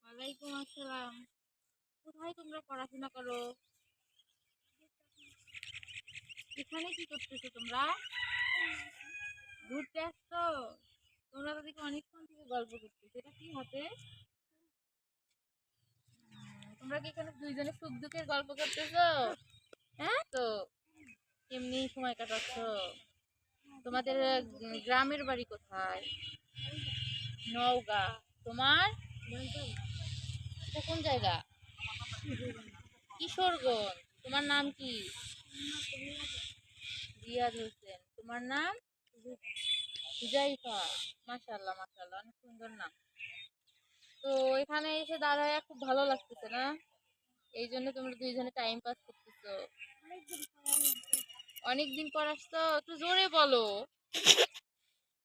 ওয়ালাইকুম আসসালাম। কোথায় তোমরা পড়াশোনা করো? এখানে কি করতেছো তোমরা? ঘুরতে আসছো? তোমরা তো দেখি অনেকক্ষণ থেকে গল্প করতেছো, এটা কি হাতে? তোমরা কি এখানে দুইজনে সুখ দুঃখের গল্প করতেছো? হ্যাঁ তো কেমনি সময় কাটাচ্ছ? তোমাদের গ্রামের বাড়ি কোথায়? নওগাঁ। তোমার? এটা কোন জায়গা? কিশোরগঞ্জ। তোমার নাম কি? রিয়াদ হোসেন। তোমার নাম? হুজাইফা। মাশাআল্লাহ মাশাআল্লাহ, অনেক সুন্দর নাম। তো এখানে এসে দাঁড়ায় খুব ভালো লাগতেছে না? এই জন্য তোমরা দুইজনে টাইম পাস করতেছো। অনেকদিন পর আসছো, একটু জোরে বলো।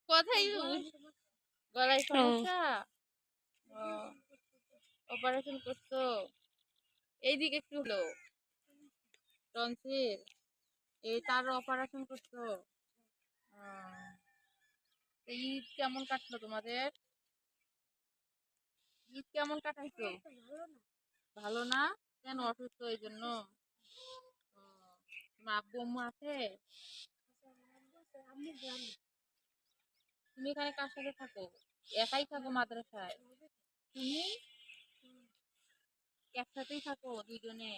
কথাই গলায় সমস্যা? অপারেশন করছো? এইদিকে একটু হলো টনসিল, এই তার অপারেশন করছো? তো ঈদ কেমন কাটলো তোমাদের? ঈদ কেমন কাটাইছো? ভালো না? কেন, অসুস্থ এই জন্য? তোমার আব্বু আম্মু আছে? তুমি এখানে কার সাথে থাকো? একাই থাকো মাদ্রাসায়? তুমি একসাথেই থাকো দুইজনে?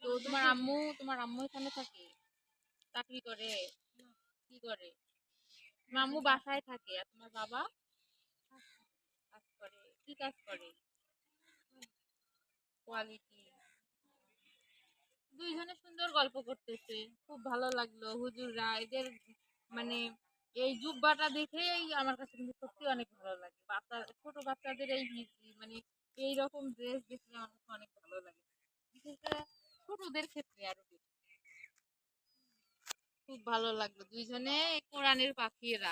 তো তোমার আম্মু এখানে থাকে, চাকরি করে? কি করে? তোমার আম্মু বাসায় থাকে আর তোমার বাবা কাজ করে? কি কাজ করে? কোয়ালিটি। দুইজনে সুন্দর গল্প করতেছে, খুব ভালো লাগলো। হুজুররা এদের মানে এই জুব্বাটা দেখেই আমার কাছে কিন্তু সত্যি অনেক ভালো লাগে। বাচ্চা ছোট বাচ্চাদের এই মানে এইরকম ড্রেস দেখলে আমার কাছে অনেক ভালো লাগে, বিশেষ করে ছোটদের ক্ষেত্রে আরো বেশি। খুব ভালো লাগলো, দুইজনে কোরআনের পাখি এরা।